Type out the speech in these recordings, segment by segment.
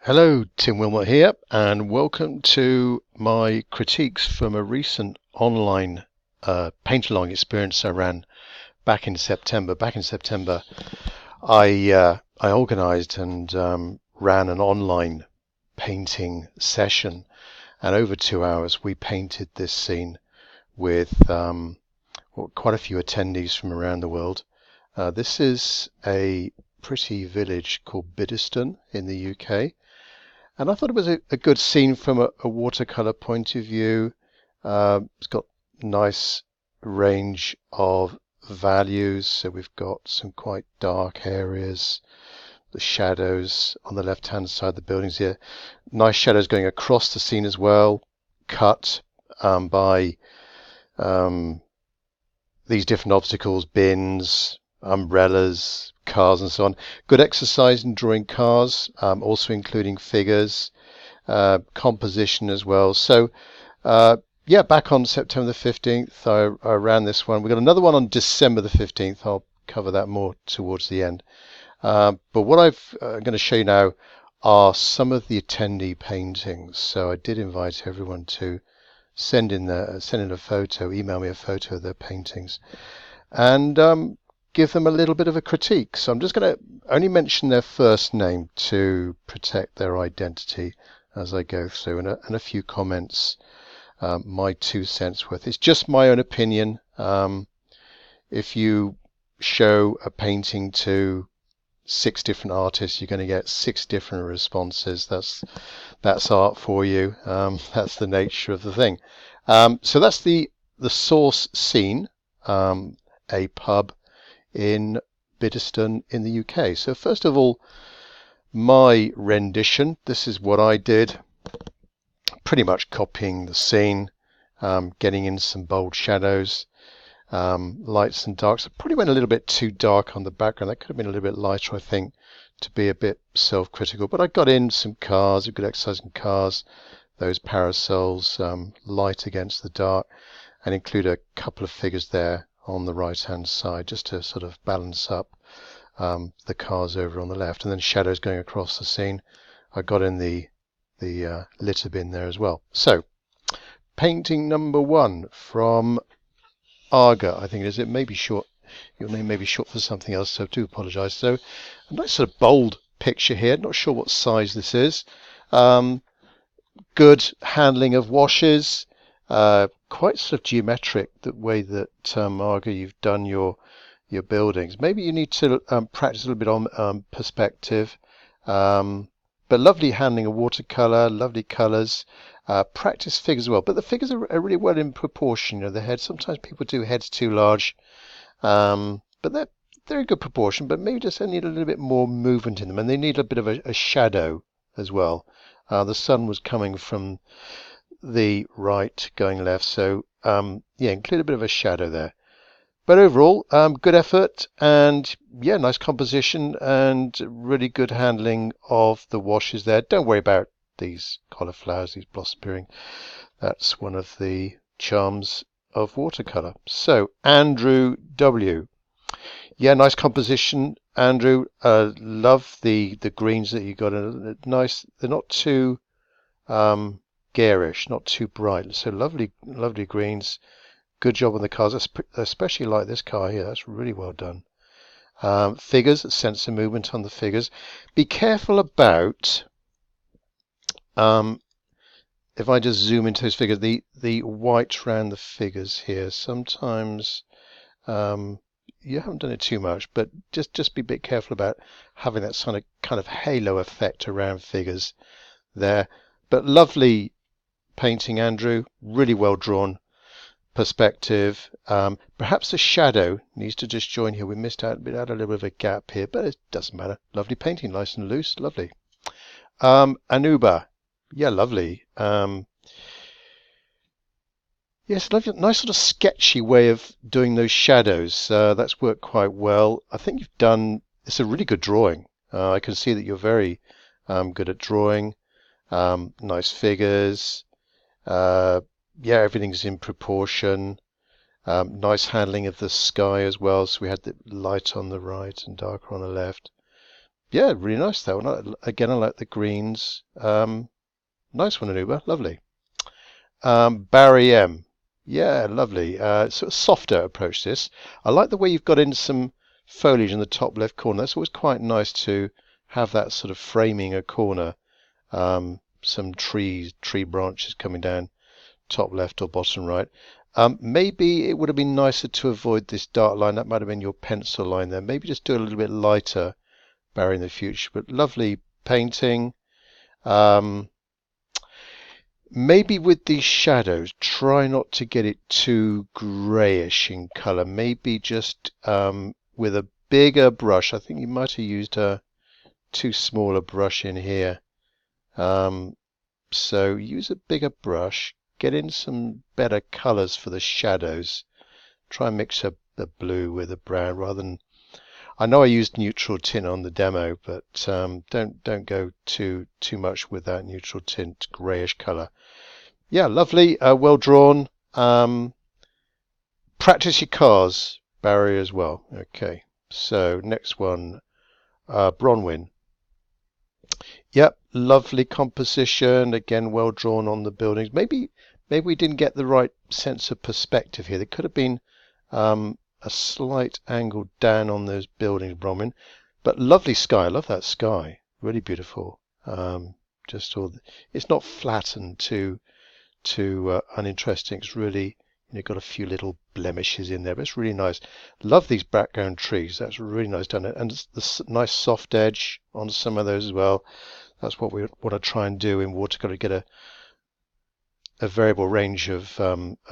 Hello, Tim Wilmot here, and welcome to my critiques from a recent online paint-along experience I ran back in September. I organised and ran an online painting session, and over 2 hours we painted this scene with quite a few attendees from around the world. This is a pretty village called Biddeston in the UK. And I thought it was a good scene from a watercolor point of view. It's got nice range of values. So we've got some quite dark areas, the shadows on the left-hand side of the buildings here. Nice shadows going across the scene as well, cut by these different obstacles, bins, umbrellas, cars and so on. Good exercise in drawing cars, also including figures, composition as well. So yeah, back on September the 15th I ran this one. We've got another one on December the 15th. I'll cover that more towards the end. But what I'm going to show you now are some of the attendee paintings. So I did invite everyone to send in a photo, email me a photo of their paintings, and give them a little bit of a critique. So I'm just going to only mention their first name to protect their identity as I go through, and a few comments, my 2 cents worth. It's just my own opinion. If you show a painting to 6 different artists, you're going to get 6 different responses. That's art for you. That's the nature of the thing. So that's the source scene, a pub in Biddeston in the UK. So first of all, my rendition. This is what I did, pretty much copying the scene, getting in some bold shadows, lights and darks. I probably went a little bit too dark on the background. That could have been a little bit lighter, I think, to be a bit self-critical. But I got in some cars, a good exercise in cars, those parasols, light against the dark, and include a couple of figures there on the right hand side just to sort of balance up the cars over on the left, and then shadows going across the scene. I got in the litter bin there as well. So painting number 1 from Arga, I think it is. It may be short, your name may be short for something else, so I do apologise. So a nice sort of bold picture here, not sure what size this is. Good handling of washes, quite sort of geometric the way that Arga, you've done your buildings. Maybe you need to practice a little bit on perspective, but lovely handling of watercolor, lovely colors, practice figures as well. But the figures are really well in proportion. You know, the head, sometimes people do heads too large, but they're in good proportion, but maybe just need a little bit more movement in them, and they need a bit of a shadow as well. The sun was coming from the right going left, so yeah, include a bit of a shadow there. But overall, good effort, and yeah, nice composition and really good handling of the washes there. Don't worry about these cauliflowers, these blossom appearing. That's one of the charms of watercolor. So Andrew W. Yeah, nice composition, Andrew. Love the greens that you got in. Nice. They're not too garish, not too bright. So lovely greens. Good job on the cars, especially like this car here. That's really well done. Figures, sense of movement on the figures. Be careful about, if I just zoom into those figures, the white around the figures here. Sometimes you haven't done it too much, but just be a bit careful about having that kind of halo effect around figures there. But lovely painting, Andrew. Really well drawn. Perspective. Perhaps the shadow needs to just join here. We missed out, a little bit of a gap here, but it doesn't matter. Lovely painting, nice and loose, lovely. Anuba, yeah, lovely. Yes, lovely, nice sort of sketchy way of doing those shadows. That's worked quite well. I think you've done. It's a really good drawing. I can see that you're very good at drawing. Nice figures. Yeah, everything's in proportion. Nice handling of the sky as well. So we had the light on the right and darker on the left. Yeah, really nice that one. Again, I like the greens. Nice one, Anuba. Lovely. Barry M. Yeah, lovely. Sort of softer approach to this. I like the way you've got in some foliage in the top left corner. That's always quite nice to have that sort of framing a corner. Some tree branches coming down top left or bottom right. Maybe it would have been nicer to avoid this dark line. That might have been your pencil line there. Maybe just do it a little bit lighter, Barry, in the future. But lovely painting. Maybe with these shadows, try not to get it too greyish in colour. Maybe just with a bigger brush. I think you might have used a too small a brush in here. So use a bigger brush. Get in some better colours for the shadows. Try and mix up the blue with the brown rather than. I know I used neutral tint on the demo, but don't go too much with that neutral tint greyish colour. Yeah, lovely, well drawn. Practice your cars, Barry, as well. Okay, so next one, Bronwyn. Yep, lovely composition. Again, well drawn on the buildings. Maybe we didn't get the right sense of perspective here. There could have been a slight angle down on those buildings, Bronwyn. But lovely sky. I love that sky. Really beautiful. Just all. It's not flattened too uninteresting. It's really, got a few little blemishes in there, but it's really nice. Love these background trees. That's really nice done. And the nice soft edge on some of those as well. That's what we want to try and do in watercolor, to get a variable range of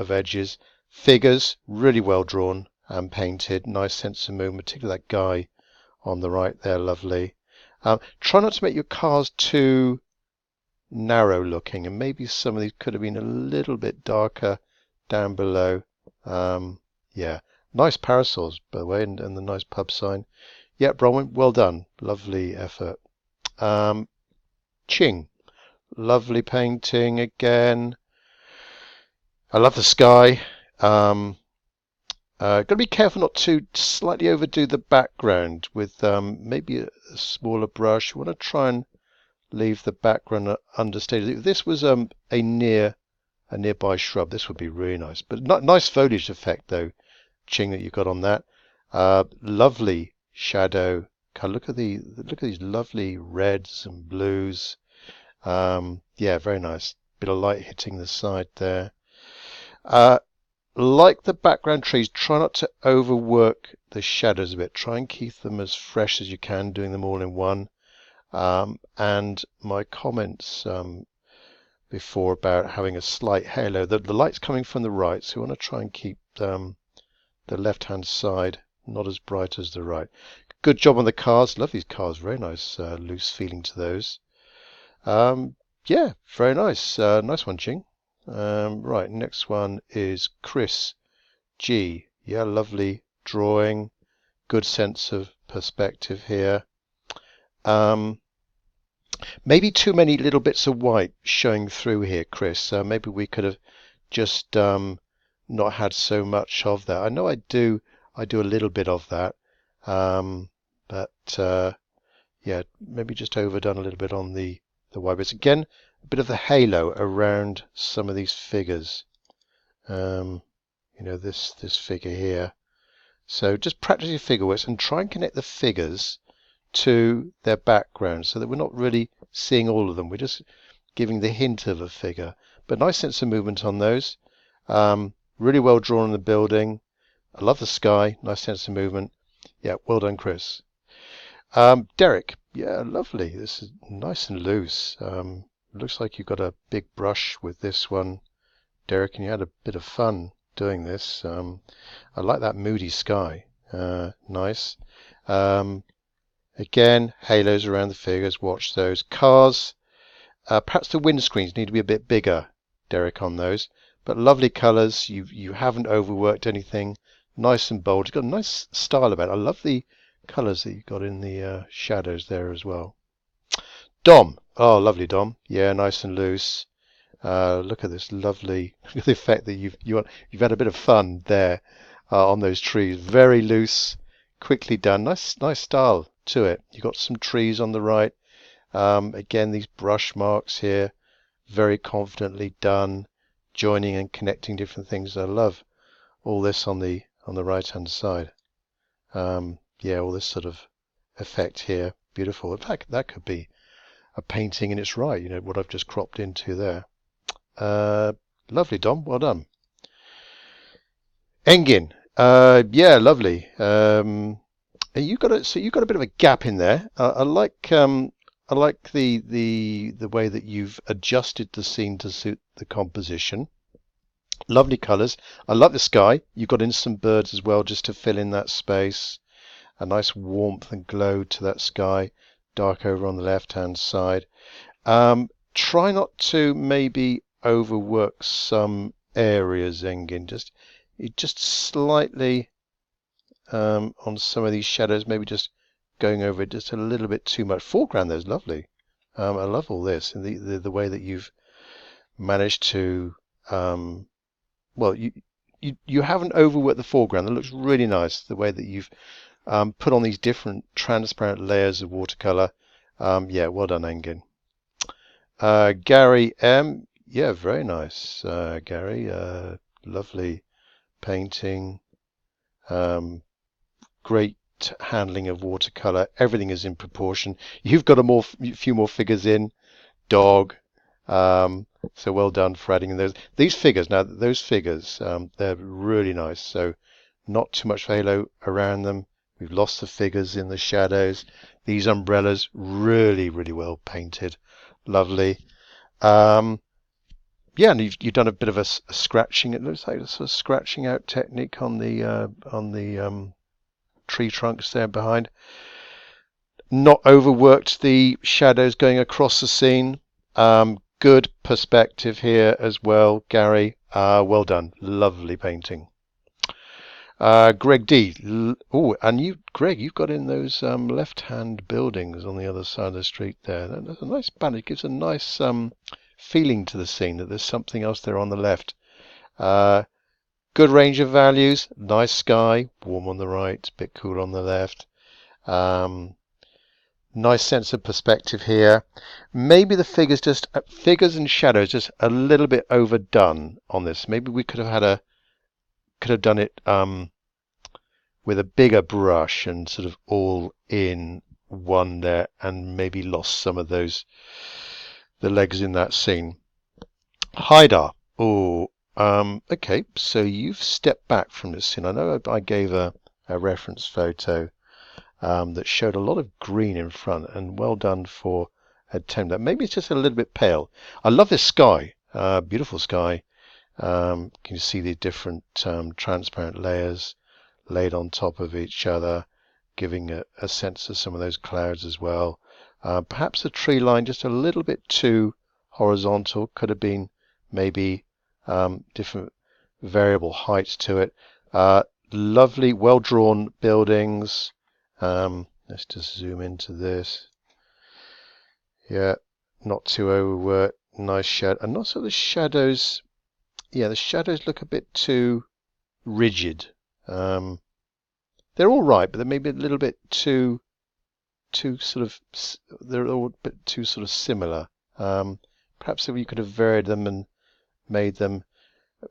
edges. Figures, really well drawn and painted. Nice sense of movement, particularly that guy on the right there, lovely. Try not to make your cars too narrow looking, and maybe some of these could have been a little bit darker down below. Yeah, nice parasols, by the way, and the nice pub sign. Yeah, Bronwyn, well done. Lovely effort. Ching, lovely painting again. I love the sky. Got to be careful not to slightly overdo the background with maybe a smaller brush. You want to try and leave the background understated. If this was a nearby shrub, this would be really nice. But nice foliage effect though, Ching, that you got on that. Lovely shadow. Look at these lovely reds and blues. Yeah, very nice. Bit of light hitting the side there. Like the background trees, try not to overwork the shadows a bit. Try and keep them as fresh as you can, doing them all in one. And my comments before about having a slight halo, the light's coming from the right, so we want to try and keep the left-hand side not as bright as the right. Good job on the cars. Love these cars. Very nice, loose feeling to those. Yeah, very nice. Nice one, Ching. Right, next one is Chris G. Yeah, lovely drawing. Good sense of perspective here. Maybe too many little bits of white showing through here, Chris. Maybe we could have just not had so much of that. I know I do a little bit of that, but yeah, maybe just overdone a little bit on the white bits. Again, a bit of the halo around some of these figures. This figure here. So just practice your figure works and try and connect the figures to their background so that we're not really seeing all of them. We're just giving the hint of a figure. But nice sense of movement on those. Really well drawn in the building. I love the sky. Nice sense of movement. Yeah, well done, Chris. Derek. Yeah, lovely. This is nice and loose. Looks like you've got a big brush with this one, Derek, and you had a bit of fun doing this. I like that moody sky. Nice. Again, halos around the figures. Watch those. Cars. Perhaps the windscreens need to be a bit bigger, Derek, on those. But lovely colours. You haven't overworked anything. Nice and bold. You've got a nice style about it. I love the colours that you've got in the shadows there as well. Dom. Oh, lovely, Dom. Yeah, nice and loose. Look at this lovely the effect that you've had a bit of fun there on those trees. Very loose, quickly done. Nice style, to it. You've got some trees on the right. Again, these brush marks here, very confidently done, joining and connecting different things. I love all this on the right hand side. Yeah, all this sort of effect here, beautiful. In fact, that could be a painting in its right, you know, what I've just cropped into there. Lovely, Dom, well done. Engin, yeah, lovely. You got you got a bit of a gap in there. I like the way that you've adjusted the scene to suit the composition. Lovely colours. I like the sky. You've got in some birds as well, just to fill in that space. A nice warmth and glow to that sky. Dark over on the left-hand side. Try not to maybe overwork some areas, Engin. Just slightly on some of these shadows, maybe just going over it just a little bit too much. Foreground there's lovely. I love all this and the way that you've managed to well, you haven't overworked the foreground. That looks really nice. The way that you've put on these different transparent layers of watercolor. Yeah, well done, Engin. Gary M. Yeah, very nice, Gary. Lovely painting. Great handling of watercolor. Everything is in proportion. You've got a few more figures in. Dog. So well done for adding those. These figures, now those figures, they're really nice. So not too much halo around them. We've lost the figures in the shadows. These umbrellas, really, really well painted. Lovely. Yeah, and you've done a bit of a scratching. It looks like a sort of scratching out technique on the tree trunks there behind. Not overworked the shadows going across the scene. Good perspective here as well, Gary. Well done. Lovely painting. Greg D. Oh, and Greg, you've got in those left-hand buildings on the other side of the street there. That's a nice banner. It gives a nice feeling to the scene that there's something else there on the left. Good range of values. Nice sky. Warm on the right. Bit cool on the left. Nice sense of perspective here. Maybe the figures and shadows just a little bit overdone on this. Maybe we could have done it with a bigger brush and sort of all in one there, and maybe lost some of the legs in that scene. Haidar. Oh, okay. So you've stepped back from this scene. I know I gave a reference photo that showed a lot of green in front, and well done for attempt that. Maybe it's just a little bit pale. I love this sky, beautiful sky. Can you see the different transparent layers laid on top of each other, giving a sense of some of those clouds as well. Perhaps the tree line just a little bit too horizontal. Could have been maybe different variable heights to it. Lovely, well-drawn buildings. Let's just zoom into this. Yeah, not too overworked. Nice shadow. And also the shadows. Yeah, the shadows look a bit too rigid. They're all right, but they're maybe a little bit too sort of. They're all a bit too sort of similar. Perhaps if you could have varied them and made them.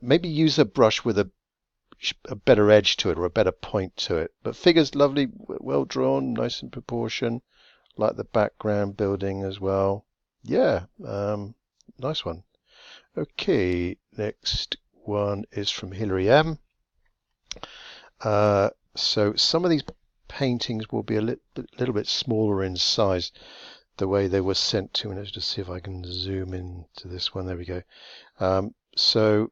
Maybe use a brush with a better edge to it or a better point to it. But figures lovely, well drawn, nice in proportion. Like the background building as well. Yeah, nice one. Okay, next one is from Hilary M. So some of these paintings will be a little bit smaller in size the way they were sent to me. Let's just see if I can zoom into this one. There we go. So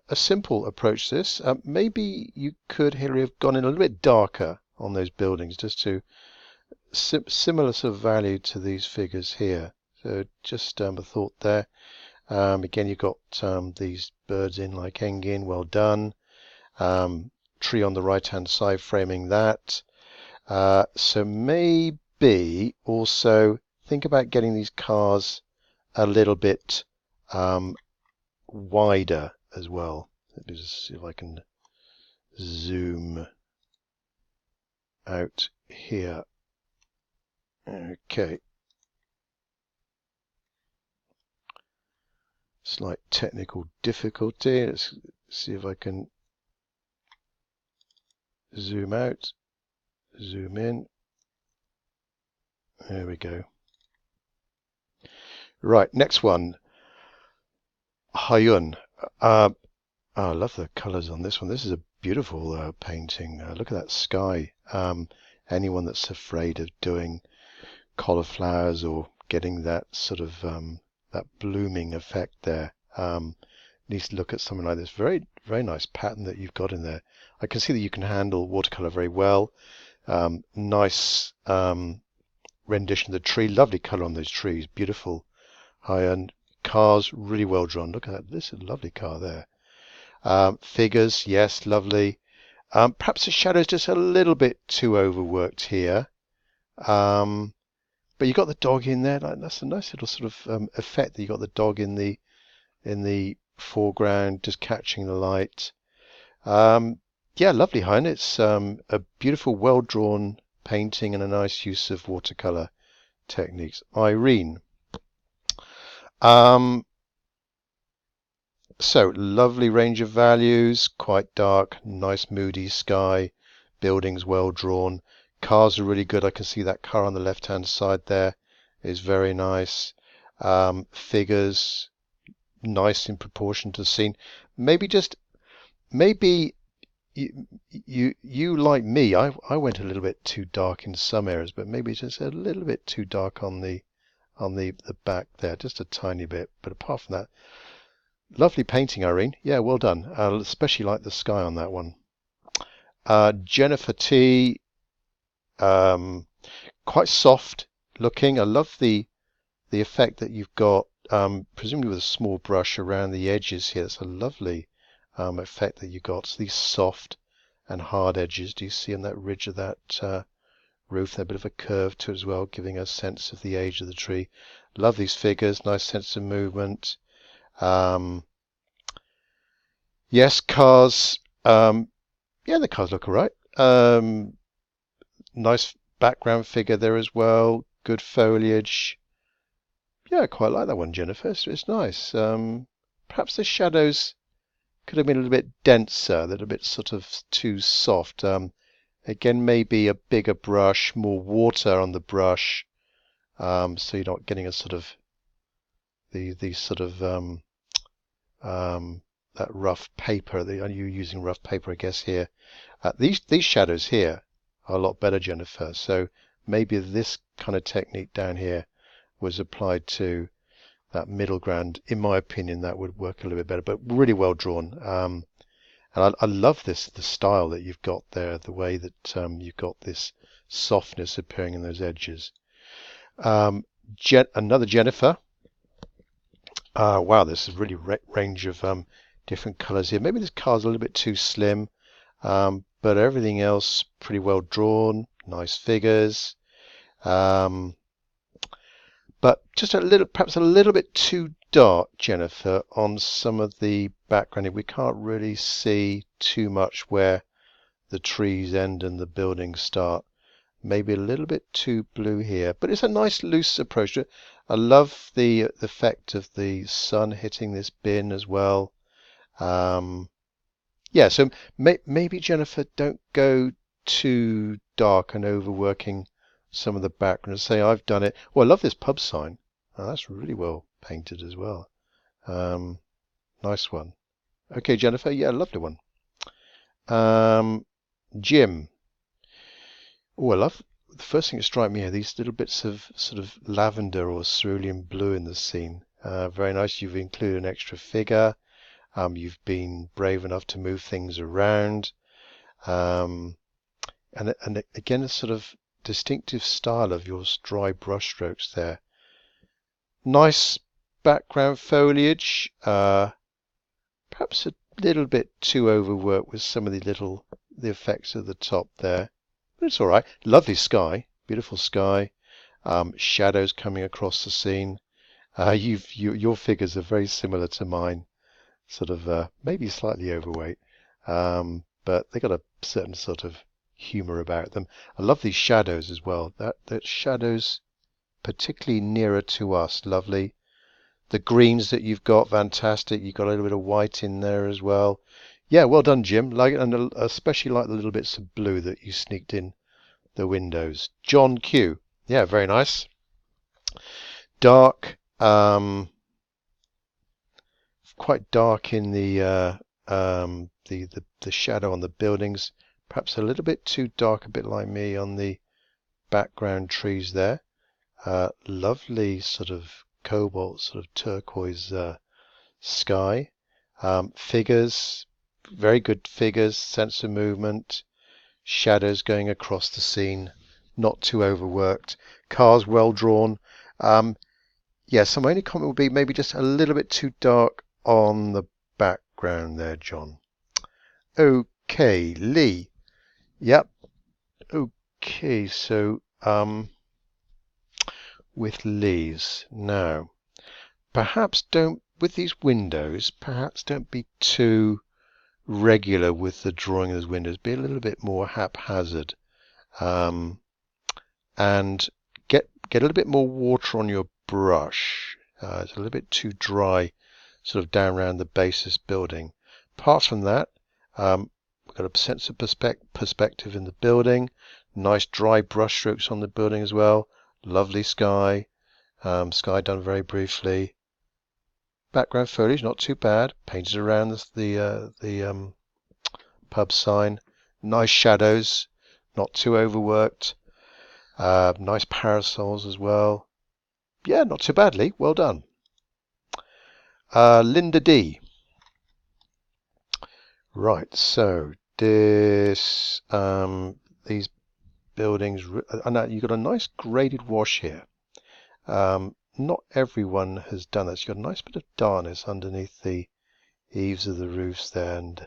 a simple approach to this. Maybe you could, Hilary, have gone in a little bit darker on those buildings just to similar sort of value to these figures here. So just a thought there. Again, you've got these birds in like Engin, well done. Tree on the right hand side framing that. So maybe also think about getting these cars a little bit wider as well. Let me just see if I can zoom out here. Okay. Slight technical difficulty. Let's see if I can zoom out, zoom in. There we go. Right, next one. Hayun. Oh, I love the colours on this one. This is a beautiful painting. Look at that sky. Anyone that's afraid of doing cauliflowers or getting that sort of that blooming effect there needs to look at something like this. Very, very nice pattern that you've got in there. I can see that you can handle watercolor very well. Nice rendition of the tree. Lovely color on those trees. Beautiful high-end cars. Really well drawn. Look at that. This is a lovely car there. Figures, yes, lovely. Perhaps the shadow's just a little bit too overworked here. But you got the dog in there. That's a nice little sort of effect that you got the dog in the foreground, just catching the light. Yeah, lovely, Hein. It's a beautiful, well-drawn painting and a nice use of watercolor techniques. Irene. So, lovely range of values, quite dark, nice moody sky, buildings well drawn. Cars are really good. I can see that car on the left-hand side there is very nice. Figures, nice in proportion to the scene. Maybe you like me. I went a little bit too dark in some areas, but maybe just a little bit too dark on the back there, just a tiny bit. But apart from that, lovely painting, Irene. Yeah, well done. Especially like the sky on that one. Jennifer T. Quite soft looking. I love the effect that you've got, presumably with a small brush around the edges here. It's a lovely effect that you got. So these soft and hard edges. Do you see on that ridge of that roof there, a bit of a curve to it as well, giving a sense of the age of the tree. Love these figures. Nice sense of movement. Yes, cars. Yeah, the cars look all right. Nice background figure there as well. Good foliage. Yeah, I quite like that one, Jennifer. It's nice. Perhaps the shadows could have been a little bit denser, a little bit sort of too soft. Again, maybe a bigger brush, more water on the brush, so you're not getting a sort of the sort of that rough paper. Are you using rough paper, I guess, here? These shadows here are a lot better, Jennifer. So maybe this kind of technique down here was applied to that middle ground. In my opinion, that would work a little bit better, but really well drawn. And I love the style that you've got there, the way that you've got this softness appearing in those edges. Another Jennifer. Wow, this is really range of different colors here. Maybe this car's a little bit too slim, but everything else pretty well drawn. Nice figures. But just perhaps a little bit too dark, Jennifer, on some of the background. We can't really see too much where the trees end and the buildings start. Maybe a little bit too blue here, but it's a nice loose approach to it. I love the effect of the sun hitting this bin as well. Yeah, so maybe, Jennifer, don't go too dark and overworking some of the background. Say I've done it. Well, I love this pub sign. Oh, that's really well painted as well. Nice one. Okay, Jennifer. Yeah, lovely one. Jim. Oh, I love the first thing that strikes me here, these little bits of sort of lavender or cerulean blue in the scene. Very nice. You've included an extra figure. You've been brave enough to move things around. And again, a sort of distinctive style of your dry brush strokes there. Nice background foliage. Perhaps a little bit too overworked with some of the effects at the top there. But it's all right. Lovely sky. Beautiful sky. Shadows coming across the scene. Your figures are very similar to mine. Sort of maybe slightly overweight. But they got a certain sort of humour about them. I love these shadows as well. That shadows particularly nearer to us, lovely. The greens that you've got, fantastic. You've got a little bit of white in there as well. Yeah, well done, Jim. Like, and especially like the little bits of blue that you sneaked in the windows. John Q. Yeah, very nice. Dark, quite dark in the shadow on the buildings. Perhaps a little bit too dark, a bit like me on the background trees there. Lovely sort of cobalt, sort of turquoise sky. Figures, very good figures, sense of movement. Shadows going across the scene, not too overworked. Cars well drawn. Yes, my only comment would be maybe just a little bit too dark on the background there, John. Okay, Lee. Yep. Okay, so with Lee's now, perhaps don't, with these windows, perhaps don't be too regular with the drawing of those windows. Be a little bit more haphazard, and get a little bit more water on your brush. It's a little bit too dry, sort of down around the base of this building. Apart from that, we've got a sense of perspective in the building. Nice dry brush strokes on the building as well. Lovely sky. Sky done very briefly. Background foliage not too bad. Painted around the pub sign. Nice shadows, not too overworked. Nice parasols as well. Yeah, not too badly. Well done. Linda D. Right, so this these buildings, and you've got a nice graded wash here. Not everyone has done this. You've got a nice bit of darkness underneath the eaves of the roofs there, and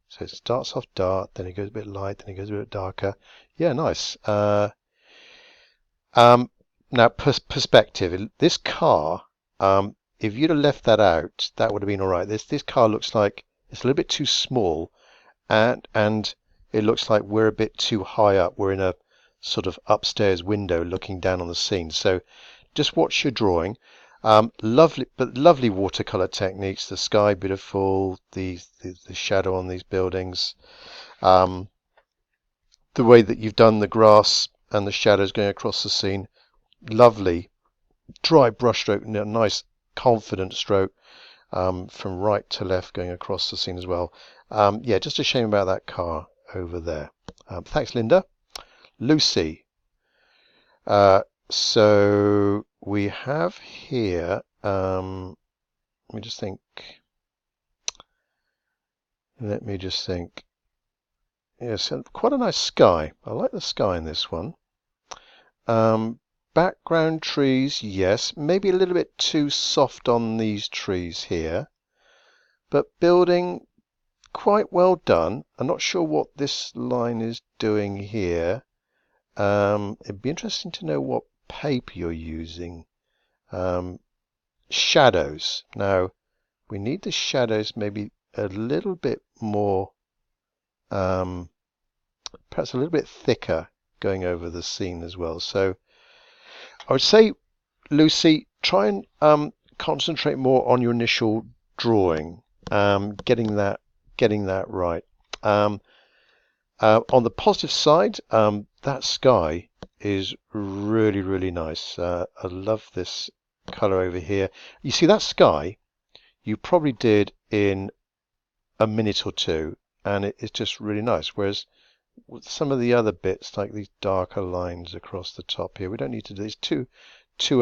so it starts off dark, then it goes a bit light, then it goes a bit darker. Yeah, nice. Now perspective. This car, if you'd have left that out, that would have been all right. This car looks like it's a little bit too small, and it looks like we're a bit too high up. We're in a sort of upstairs window looking down on the scene. So just watch your drawing. Lovely watercolor techniques. The sky beautiful, the shadow on these buildings, the way that you've done the grass and the shadows going across the scene. Lovely dry brush stroke, nice confident stroke from right to left going across the scene as well. Yeah, just a shame about that car over there. Thanks, Linda. Lucy. So we have here, let me just think. Yes, quite a nice sky. I like the sky in this one. Background trees, yes, maybe a little bit too soft on these trees here. But building, quite well done. I'm not sure what this line is doing here. It'd be interesting to know what paper you're using. Shadows. Now, we need the shadows maybe a little bit more, perhaps a little bit thicker going over the scene as well. So I would say, Lucy, try and concentrate more on your initial drawing, getting that right. On the positive side, that sky is really, really nice. I love this color over here. You see that sky, you probably did in a minute or two, and it's just really nice. Whereas with some of the other bits, like these darker lines across the top here, we don't need to do this too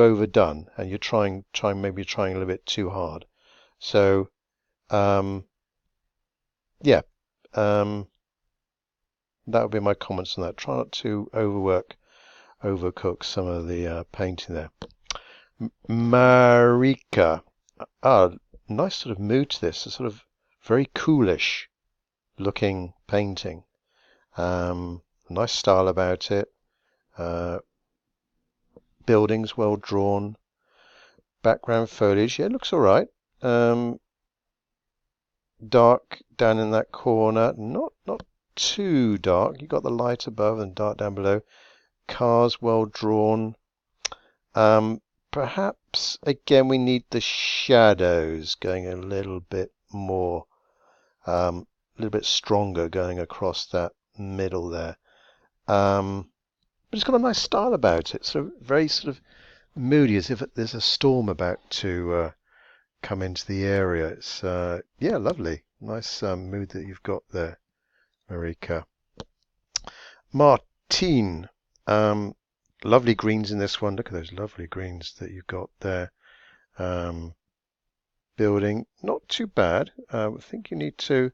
overdone, and you're maybe trying a little bit too hard. So yeah, that would be my comments on that. Try not to overcook some of the painting there. Marika. Nice sort of mood to this, a sort of very coolish looking painting. Nice style about it. Buildings well drawn. Background foliage, yeah, it looks all right. Dark down in that corner, not too dark. You've got the light above and dark down below. Cars well drawn. Perhaps again we need the shadows going a little bit more, a little bit stronger going across that middle there. But it's got a nice style about it. So very sort of moody, as if there's a storm about to come into the area. It's yeah, lovely. Nice mood that you've got there, Marika. Martine. Lovely greens in this one. Look at those lovely greens that you've got there. Building, not too bad. I think you need to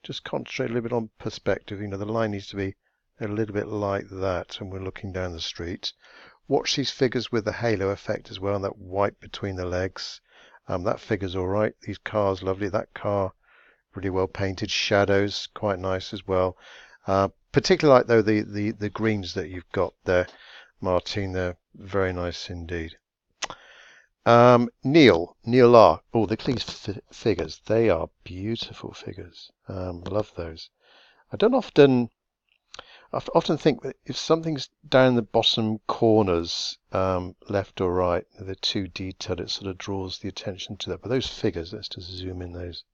just concentrate a little bit on perspective. You know, the line needs to be a little bit like that when we're looking down the street. Watch these figures with the halo effect as well, and that white between the legs. That figure's all right. These cars, lovely. That car, really well painted. Shadows, quite nice as well. Particularly like though the greens that you've got there, Martine. They're very nice indeed. Neil R. Oh, the Cleese figures. They are beautiful figures. Love those. I often think that if something's down the bottom corners, left or right, they're too detailed, it sort of draws the attention to that. But those figures, let's just zoom in those.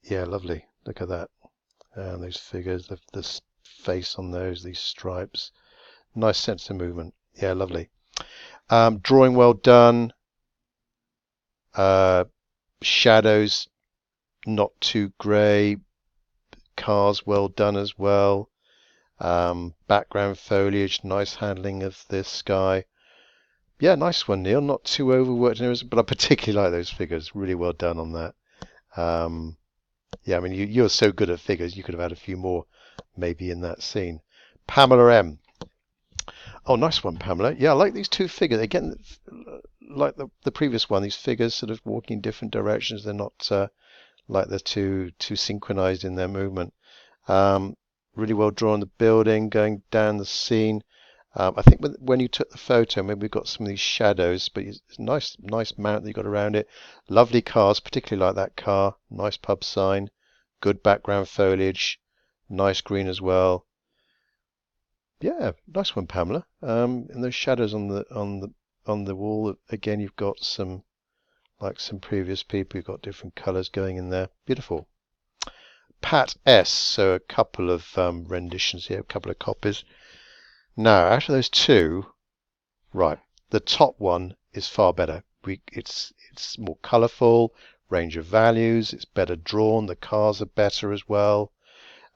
Yeah, lovely. Look at that. Those figures, the face on those, these stripes. Nice sense of movement. Yeah, lovely. Drawing well done. Shadows not too grey. Cars well done as well. Background foliage, nice handling of this sky. Yeah, nice one, Neil. Not too overworked, but I particularly like those figures. Really well done on that. Yeah, I mean, you're so good at figures, you could have had a few more maybe in that scene. Pamela M. Oh, nice one, Pamela. Yeah, I like these two figures. Again, like the previous one, these figures sort of walking in different directions. They're not like they're too synchronized in their movement. Really well drawn, the building, going down the scene. I think when you took the photo, maybe we got some of these shadows, but it's a nice mount that you got around it. Lovely cars, particularly like that car. Nice pub sign. Good background foliage. Nice green as well. Yeah, nice one, Pamela. And those shadows on the wall. Again, you've got some, like some previous people. You've got different colours going in there. Beautiful. Pat S. So a couple of renditions here, a couple of copies. Now, out of those two, right, the top one is far better. It's more colourful, range of values. It's better drawn. The cars are better as well.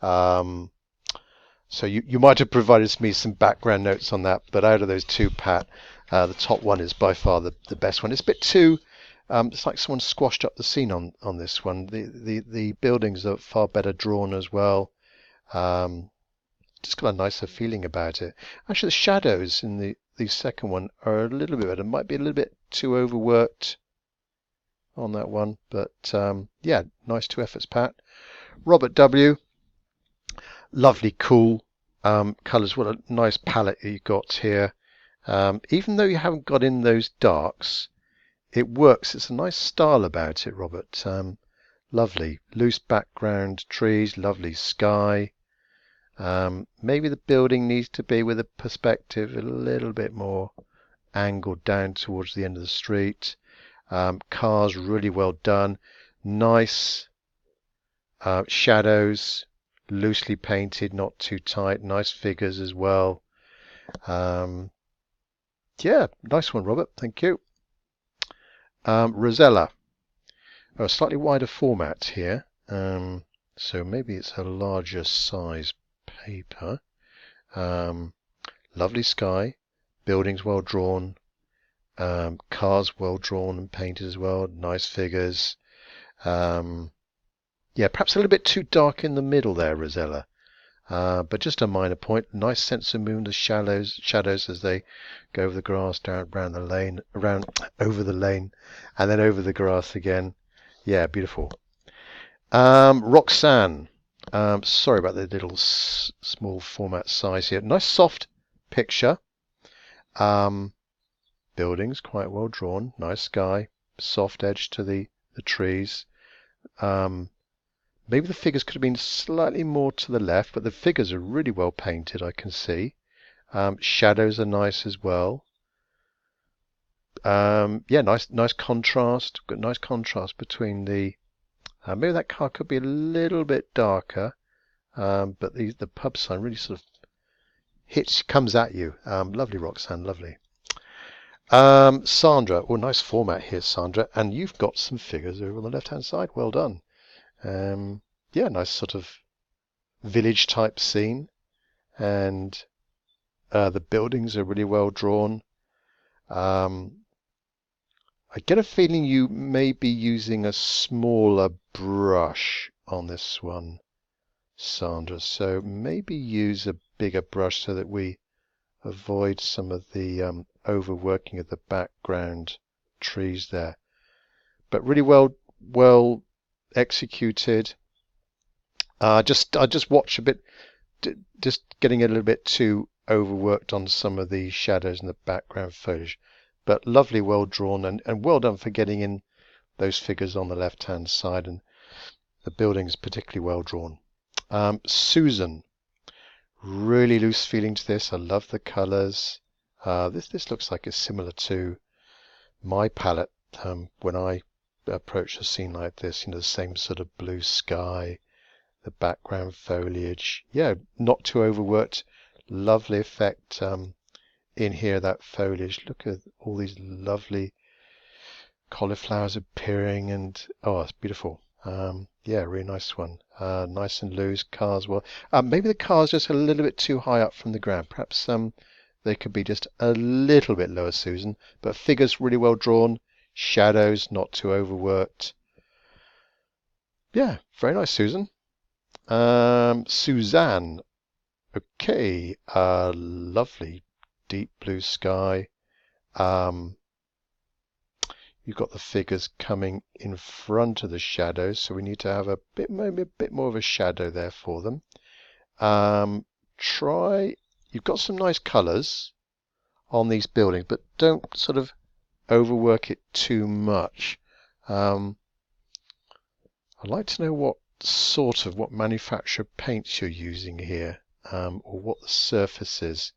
So you might have provided me some background notes on that, but out of those two, Pat, the top one is by far the best one. It's a bit too, it's like someone squashed up the scene on this one. The buildings are far better drawn as well. Just got a nicer feeling about it. Actually, the shadows in the second one are a little bit better. Might be a little bit too overworked on that one, but yeah, nice two efforts, Pat. Robert W. Lovely, cool colours. What a nice palette you've got here. Even though you haven't got in those darks, it works. It's a nice style about it, Robert. Lovely. Loose background, trees, lovely sky. Maybe the building needs to be with a perspective a little bit more angled down towards the end of the street. Cars really well done. Nice shadows. Loosely painted, not too tight. Nice figures as well. Yeah, nice one, Robert. Thank you. Rosella. Oh, a slightly wider format here. So maybe it's a larger size paper. Lovely sky. Buildings well drawn. Cars well drawn and painted as well. Nice figures. Yeah, perhaps a little bit too dark in the middle there, Rosella. But just a minor point. Nice sense of movement, the shadows as they go over the grass, down around the lane, over the lane, and then over the grass again. Yeah, beautiful. Roxanne. Sorry about the little small format size here. Nice soft picture. Buildings quite well drawn. Nice sky. Soft edge to the trees. Maybe the figures could have been slightly more to the left, but the figures are really well painted, I can see. Shadows are nice as well. Yeah, nice contrast. Got nice contrast between the. Maybe that car could be a little bit darker, but the pub sign really sort of comes at you. Lovely, Roxanne, lovely. Sandra, oh, nice format here, Sandra, and you've got some figures over on the left-hand side. Well done. Yeah, nice sort of village type scene, and the buildings are really well drawn. I get a feeling you may be using a smaller brush on this one, Sandra, so maybe use a bigger brush so that we avoid some of the overworking of the background trees there. But really well executed. I just watch a bit, just getting a little bit too overworked on some of the shadows in the background foliage. But lovely, well drawn, and well done for getting in those figures on the left hand side, and the building's particularly well drawn. Susan, really loose feeling to this. I love the colours. This looks like it's similar to my palette when I approach a scene like this. You know, the same sort of blue sky, the background foliage. Yeah, not too overworked. Lovely effect in here, that foliage. Look at all these lovely cauliflowers appearing, and oh, it's beautiful. Yeah, really nice one. Nice and loose. Cars, well, maybe the car's just a little bit too high up from the ground. Perhaps they could be just a little bit lower, Susan. But figures really well drawn. Shadows not too overworked. Yeah, very nice, Susan. Suzanne. Okay, lovely deep blue sky. You've got the figures coming in front of the shadows, so we need to have maybe a bit more of a shadow there for them. You've got some nice colours on these buildings, but don't sort of overwork it too much. I'd like to know what manufacturer paints you're using here, or what the surface is.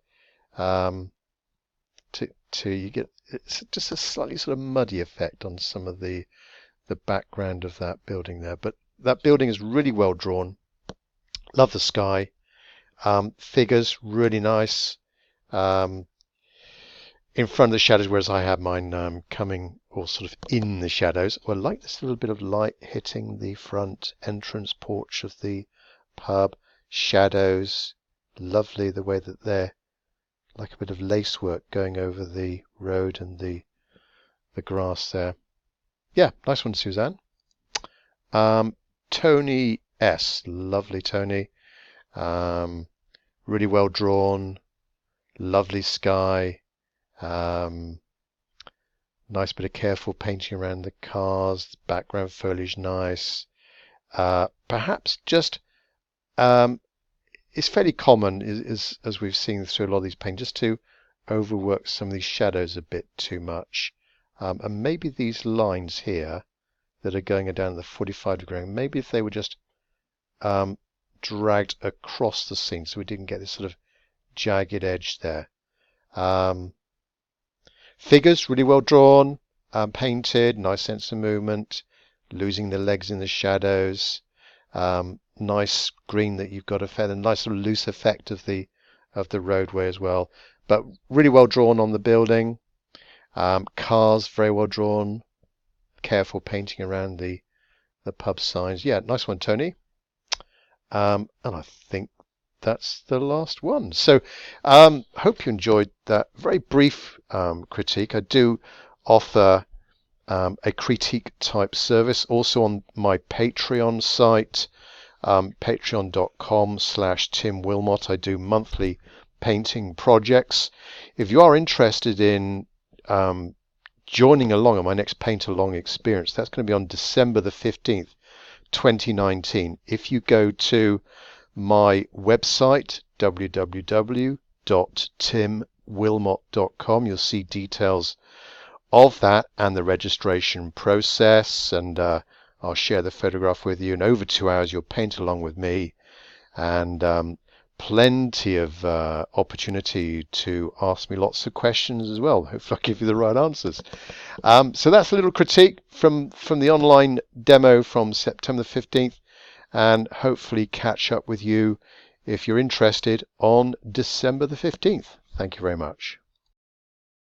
You get, it's just a slightly sort of muddy effect on some of the background of that building there. But that building is really well drawn. Love the sky. Figures really nice. In front of the shadows, whereas I have mine coming or sort of in the shadows. Well, I like this little bit of light hitting the front entrance porch of the pub. Shadows, lovely the way that they're like a bit of lacework going over the road and the grass there. Yeah, nice one, Suzanne. Tony S. Lovely, Tony. Really well drawn. Lovely sky. Nice bit of careful painting around the cars. Background foliage nice. Perhaps just it's fairly common, as we've seen through a lot of these paintings, just to overwork some of these shadows a bit too much. And maybe these lines here that are going down the 45-degree angle, maybe if they were just dragged across the scene so we didn't get this sort of jagged edge there. Figures really well drawn, painted, nice sense of movement, losing the legs in the shadows. Nice green that you've got a fairly nice sort of loose effect of the roadway as well, but really well drawn on the building. Cars very well drawn, careful painting around the pub signs. Yeah, nice one, Tony. And I think that's the last one. So hope you enjoyed that very brief critique. I do offer a critique type service also on my Patreon site. Patreon.com/Tim Wilmot. I do monthly painting projects. If you are interested in joining along on my next paint along experience, that's going to be on December the 15th, 2019. If you go to my website, www.timwilmot.com, you'll see details of that and the registration process, and I'll share the photograph with you. In over 2 hours, you'll paint along with me, and plenty of opportunity to ask me lots of questions as well. Hopefully I'll give you the right answers. So that's a little critique from the online demo from September 15th, and hopefully catch up with you if you're interested on December the 15th. Thank you very much.